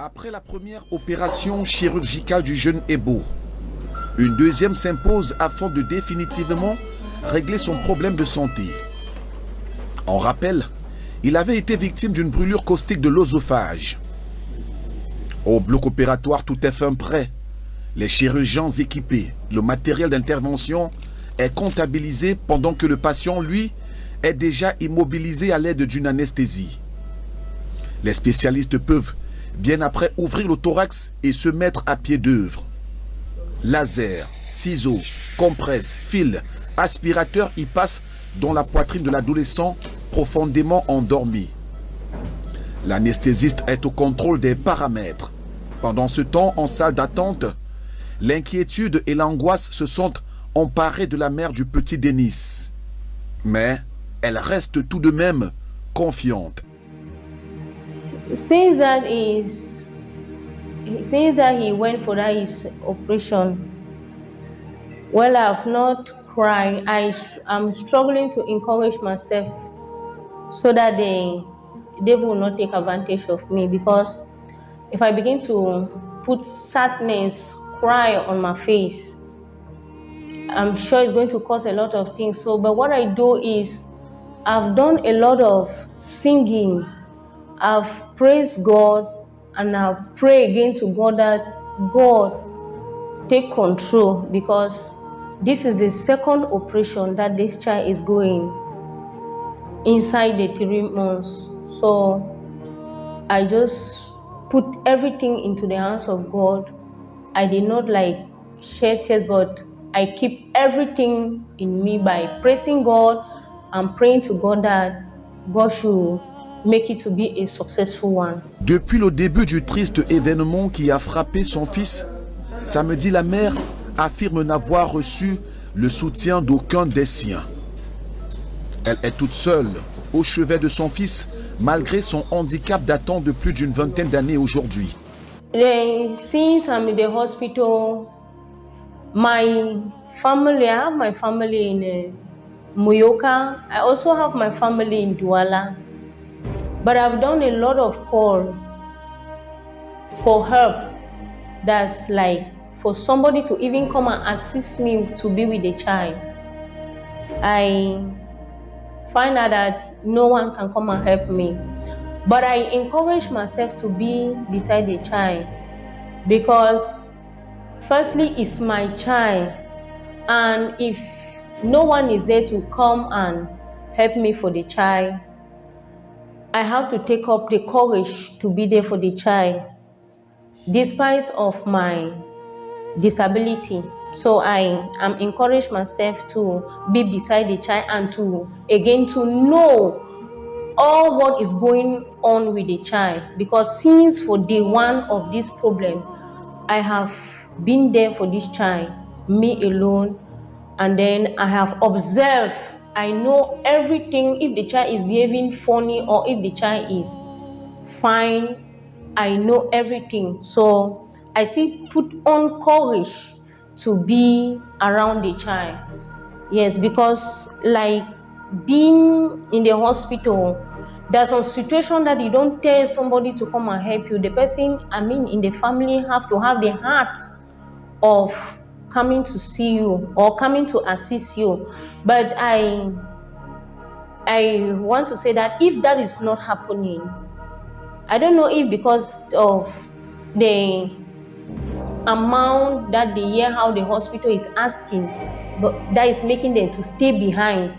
Après la première opération chirurgicale du jeune Ebo, une deuxième s'impose afin de définitivement régler son problème de santé. En rappel, il avait été victime d'une brûlure caustique de l'œsophage. Au bloc opératoire, tout est fin prêt. Les chirurgiens équipés, le matériel d'intervention est comptabilisé pendant que le patient, lui, est déjà immobilisé à l'aide d'une anesthésie. Les spécialistes peuvent, bien après, ouvrir le thorax et se mettre à pied d'œuvre. Laser, ciseaux, compresses, fils, aspirateurs y passent dans la poitrine de l'adolescent profondément endormi. L'anesthésiste est au contrôle des paramètres. Pendant ce temps, en salle d'attente, l'inquiétude et l'angoisse se sont emparées de la mère du petit Denis. Mais elle reste tout de même confiante. Since that he went for his operation, well, I've not cried. I'm struggling to encourage myself so that the devil will not take advantage of me, because if I begin to put sadness, cry on my face, I'm sure it's going to cause a lot of things. But what I do is I've done a lot of singing. I've praised God and I've prayed again to God that God take control, because this is the second operation that this child is going inside the 3 months. So I just put everything into the hands of God. I did not shed tears, but I keep everything in me by praising God and praying to God that God should make it to be a successful one. Depuis le début du triste événement qui a frappé son fils, samedi, la mère affirme n'avoir reçu le soutien d'aucun des siens. Elle est toute seule au chevet de son fils, malgré son handicap datant de plus d'une vingtaine d'années aujourd'hui. Since I'm in the hospital, I have my family in Muyoka. I also have my family in Douala. But I've done a lot of call for help. That's for somebody to even come and assist me to be with the child. I find out that no one can come and help me. But I encourage myself to be beside the child, because firstly, it's my child. And if no one is there to come and help me for the child, I have to take up the courage to be there for the child, despite of my disability. So I am encouraged myself to be beside the child and to know all what is going on with the child, because since for day one of this problem, I have been there for this child, me alone, and then I have observed. I know everything. If the child is behaving funny or if the child is fine, I know everything. So I still put on courage to be around the child. Yes, because being in the hospital, there's some situation that you don't tell somebody to come and help you. The person, in the family, have to have the heart of coming to see you or coming to assist you. But I want to say that if that is not happening, I don't know if because of the amount that how the hospital is asking, but that is making them to stay behind,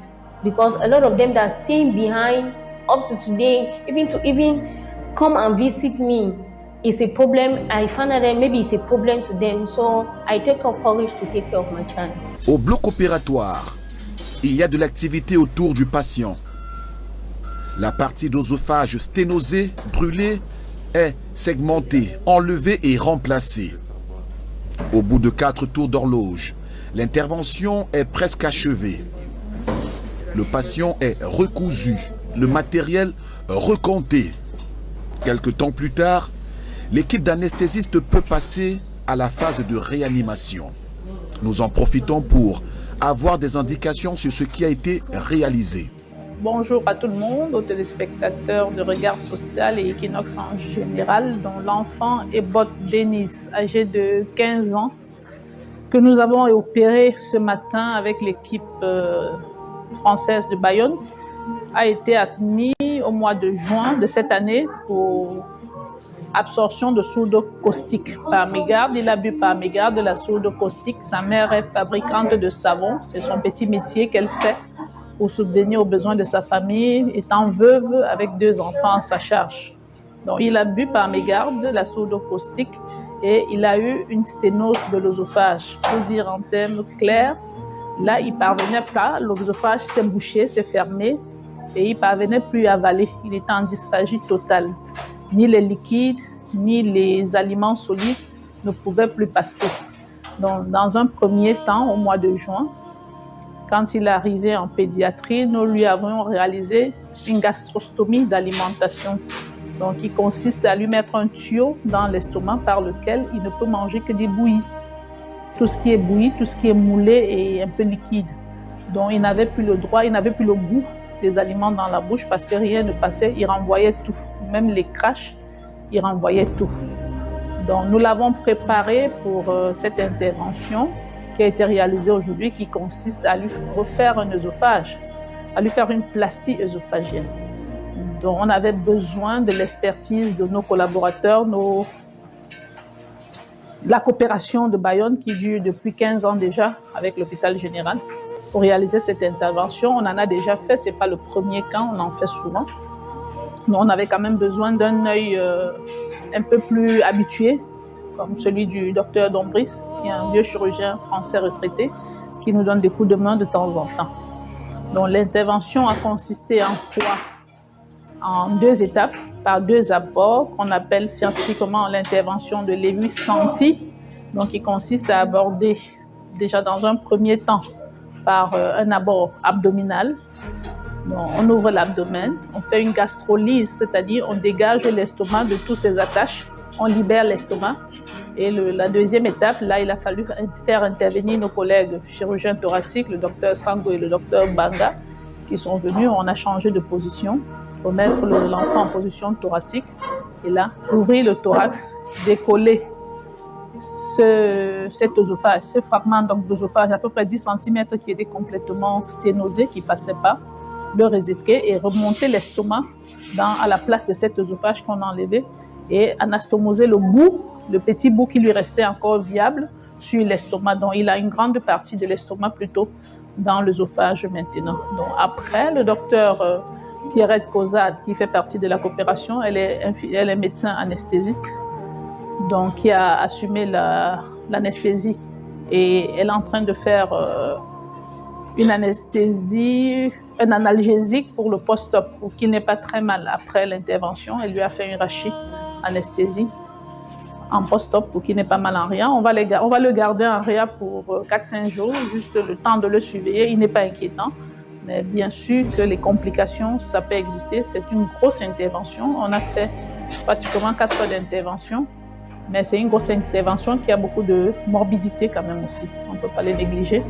because a lot of them that are staying behind up to today, even to come and visit me, is a problem. I find out that maybe it's a problem to them. So I take up courage to take care of my child. Au bloc opératoire, il y a de l'activité autour du patient. La partie d'œsophage sténosée, brûlée, est segmentée, enlevée et remplacée. Au bout de 4 tours d'horloge, l'intervention est presque achevée. Le patient est recousu, le matériel recompté. Quelque temps plus tard, l'équipe d'anesthésistes peut passer à la phase de réanimation. Nous en profitons pour avoir des indications sur ce qui a été réalisé. Bonjour à tout le monde, aux téléspectateurs de Regard Social et Equinox en général, dont l'enfant Ebot Denis, âgé de 15 ans, que nous avons opéré ce matin avec l'équipe française de Bayonne, a été admis au mois de juin de cette année pour absorption de soude caustique par mégarde. Il a bu par mégarde de la soude caustique. Sa mère est fabricante de savon. C'est son petit métier qu'elle fait pour subvenir aux besoins de sa famille, étant veuve avec 2 enfants à sa charge. Donc, il a bu par mégarde la soude caustique et il a eu une sténose de l'œsophage. Pour dire en termes clairs, là, il ne parvenait pas, l'œsophage s'est bouché, s'est fermé et il ne parvenait plus à avaler. Il était en dysphagie totale. Ni les liquides, ni les aliments solides ne pouvaient plus passer. Donc, dans un premier temps, au mois de juin, quand il est arrivé en pédiatrie, nous lui avons réalisé une gastrostomie d'alimentation. Donc, qui consiste à lui mettre un tuyau dans l'estomac par lequel il ne peut manger que des bouillies. Tout ce qui est bouilli, tout ce qui est moulé et un peu liquide. Donc, il n'avait plus le droit, il n'avait plus le goût des aliments dans la bouche parce que rien ne passait, il renvoyait tout. Même les crashs, il renvoyait tout. Donc, nous l'avons préparé pour cette intervention qui a été réalisée aujourd'hui, qui consiste à lui refaire un œsophage, à lui faire une plastie œsophagienne. Donc, on avait besoin de l'expertise de nos collaborateurs, la coopération de Bayonne qui dure depuis 15 ans déjà avec l'hôpital général. Pour réaliser cette intervention, on en a déjà fait, ce n'est pas le premier cas, on en fait souvent. Mais on avait quand même besoin d'un œil un peu plus habitué, comme celui du docteur Dombris, qui est un vieux chirurgien français retraité, qui nous donne des coups de main de temps en temps. Donc l'intervention a consisté en 2 étapes, par 2 abords, qu'on appelle scientifiquement l'intervention de Lewis-Santi, donc qui consiste à aborder déjà dans un premier temps par un abord abdominal. Donc, on ouvre l'abdomen, on fait une gastrolyse, c'est-à-dire on dégage l'estomac de toutes ses attaches, on libère l'estomac. Et la deuxième étape, là, il a fallu faire intervenir nos collègues chirurgiens thoraciques, le docteur Sango et le docteur Banga, qui sont venus. On a changé de position pour mettre l'enfant en position thoracique. Et là, ouvrir le thorax, décoller cet œsophage, ce fragment d'œsophage à peu près 10 cm qui était complètement sténosé, qui ne passait pas, le réséquer et remonter l'estomac à la place de cet œsophage qu'on a enlevé et anastomoser le bout, le petit bout qui lui restait encore viable sur l'estomac. Donc, il a une grande partie de l'estomac plutôt dans l'œsophage maintenant. Donc, après, le docteur Pierrette Cozade, qui fait partie de la coopération, elle est médecin anesthésiste, donc qui a assumé l'anesthésie et elle est en train de faire une anesthésie, un analgésique pour le post-op, pour qu'il n'ait pas très mal après l'intervention. Elle lui a fait une rachis anesthésie en post-op pour qu'il n'ait pas mal en rien. On va le garder en réa pour 4-5 jours, juste le temps de le surveiller. Il n'est pas inquiétant, mais bien sûr que les complications, ça peut exister. C'est une grosse intervention. On a fait pratiquement 4 heures d'intervention, mais c'est une grosse intervention qui a beaucoup de morbidité quand même aussi. On ne peut pas les négliger.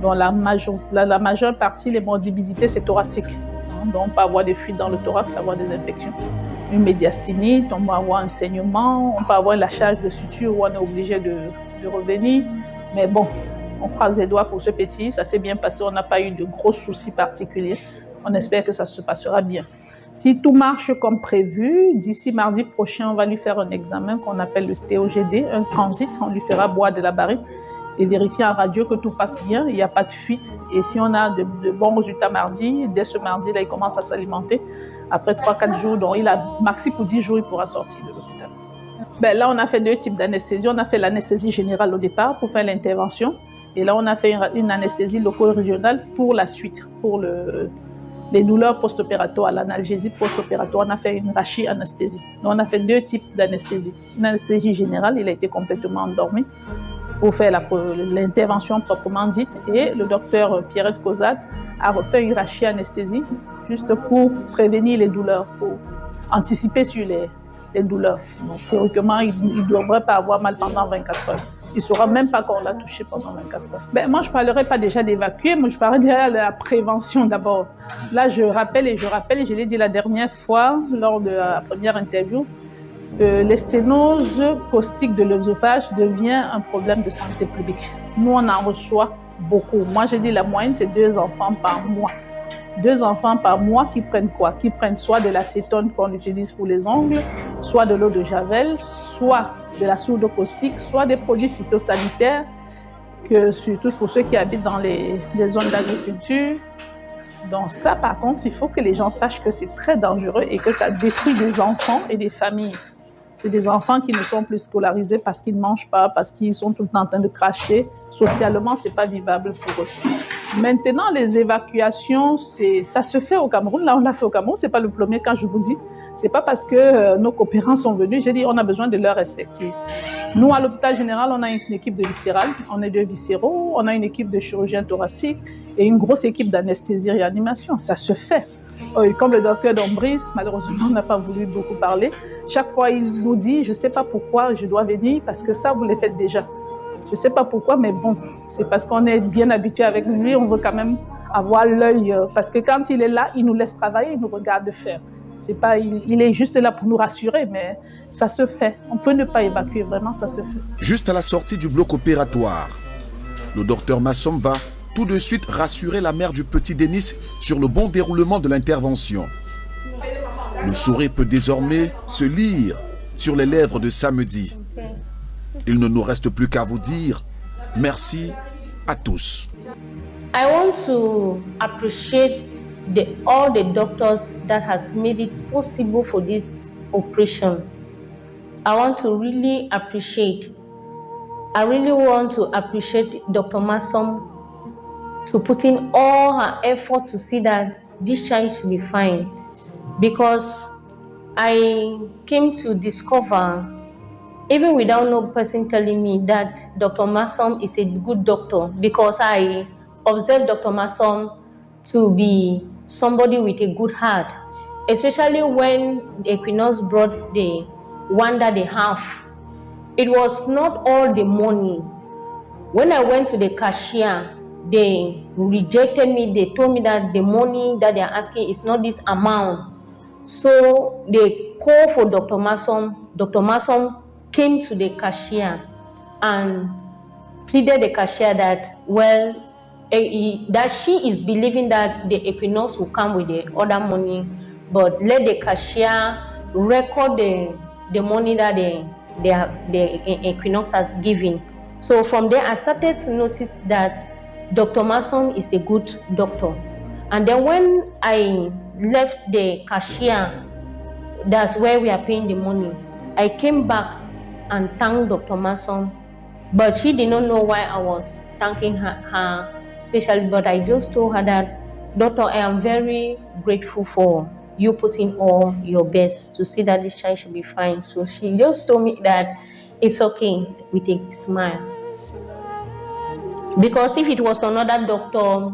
Donc la majeure partie des morbidités, c'est thoracique. Donc on peut avoir des fuites dans le thorax, avoir des infections. Une médiastinite, on peut avoir un saignement, on peut avoir un lâchage de suture où on est obligé de revenir. Mais bon, on croise les doigts pour ce petit, ça s'est bien passé, on n'a pas eu de gros soucis particuliers. On espère que ça se passera bien. Si tout marche comme prévu, d'ici mardi prochain, on va lui faire un examen qu'on appelle le TOGD, un transit. On lui fera boire de la barite et vérifier en radio que tout passe bien, il n'y a pas de fuite. Et si on a de bons résultats mardi, dès ce mardi, là, il commence à s'alimenter. Après 3-4 jours, donc il a maxi pour 10 jours, il pourra sortir de l'hôpital. Ben, là, on a fait 2 types d'anesthésie. On a fait l'anesthésie générale au départ pour faire l'intervention. Et là, on a fait une anesthésie locale-régionale pour la suite, pour les douleurs post-opératoires, l'analgésie post-opératoire. On a fait une rachis anesthésie. Donc, on a fait 2 types d'anesthésie. Une anesthésie générale, il a été complètement endormi pour faire l'intervention proprement dite. Et le docteur Pierrette Cozade a refait une rachis anesthésie juste pour prévenir les douleurs, pour anticiper sur les douleurs. Donc, théoriquement, il ne devrait pas avoir mal pendant 24 heures. Il ne saura même pas qu'on l'a touché pendant 24 heures. Ben, moi, je ne parlerai pas déjà d'évacuer, moi, je parlerai déjà de la prévention d'abord. Là, je rappelle, et je l'ai dit la dernière fois lors de la première interview, les sténoses caustiques de l'œsophage devient un problème de santé publique. Nous, on en reçoit beaucoup. Moi, j'ai dit la moyenne, c'est 2 enfants par mois. 2 enfants par mois qui prennent quoi? Qui prennent soit de l'acétone qu'on utilise pour les ongles, soit de l'eau de javel, soit de la soude caustique, soit des produits phytosanitaires, que surtout pour ceux qui habitent dans les zones d'agriculture. Donc ça, par contre, il faut que les gens sachent que c'est très dangereux et que ça détruit des enfants et des familles. C'est des enfants qui ne sont plus scolarisés parce qu'ils ne mangent pas, parce qu'ils sont tout le temps en train de cracher. Socialement, ce n'est pas vivable pour eux. Maintenant, les évacuations, ça se fait au Cameroun. Là, on l'a fait au Cameroun. Ce n'est pas le premier cas, je vous dis. Ce n'est pas parce que nos coopérants sont venus. J'ai dit, on a besoin de leur expertise. Nous, à l'hôpital général, on a une équipe de viscérale. On est 2 viscéraux. On a une équipe de chirurgiens thoraciques et une grosse équipe d'anesthésie-réanimation. Ça se fait. Comme le docteur Dombris, malheureusement, n'a pas voulu beaucoup parler. Chaque fois, il nous dit, je ne sais pas pourquoi je dois venir, parce que ça, vous le faites déjà. Je ne sais pas pourquoi, mais bon, c'est parce qu'on est bien habitué avec lui, on veut quand même avoir l'œil, parce que quand il est là, il nous laisse travailler, il nous regarde faire. C'est pas, il est juste là pour nous rassurer, mais ça se fait. On peut ne pas évacuer, vraiment, ça se fait. Juste à la sortie du bloc opératoire, le docteur Massom va tout de suite rassurer la mère du petit Denis sur le bon déroulement de l'intervention. Le sourire peut désormais se lire sur les lèvres de Samedi. Il ne nous reste plus qu'à vous dire merci à tous. I want to appreciate all the doctors that has made it possible for this operation. I want to really appreciate. I really want to appreciate Dr. Massom to put in all her effort to see that this child should be fine. Because I came to discover, even without no person telling me, that Dr. Massom is a good doctor, because I observed Dr. Massom to be somebody with a good heart, especially when Equinox brought the one that they have. It was not all the money. When I went to the cashier, they rejected me. They told me that the money that they are asking is not this amount. So they called for Dr. Massom. Dr. Massom came to the cashier and pleaded the cashier that, well, that she is believing that the Equinox will come with the other money, but let the cashier record the money that the Equinox has given. So from there, I started to notice that Dr. Massom is a good doctor. And then when I left the cashier, that's where we are paying the money, I came back and thanked Dr. Massom, but she did not know why I was thanking her especially, but I just told her that, Doctor, I am very grateful for you putting all your best to see that this child should be fine. So she just told me that it's okay with a smile. Because if it was another doctor,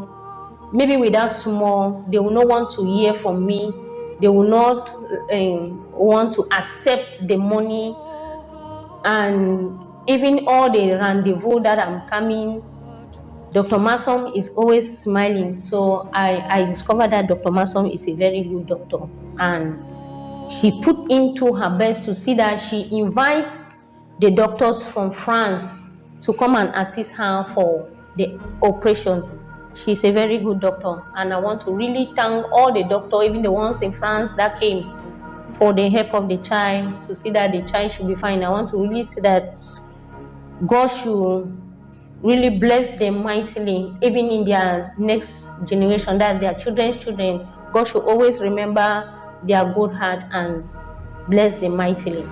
maybe with that small, they will not want to hear from me. They will not want to accept the money, and even all the rendezvous that I'm coming, Dr. Massom is always smiling. So I discovered that Dr. Massom is a very good doctor, and she put into her best to see that she invites the doctors from France to come and assist her for the operation. She's a very good doctor, and I want to really thank all the doctors, even the ones in France that came for the help of the child, to see that the child should be fine. I want to really see that God should really bless them mightily, even in their next generation, that their children's children. God should always remember their good heart and bless them mightily.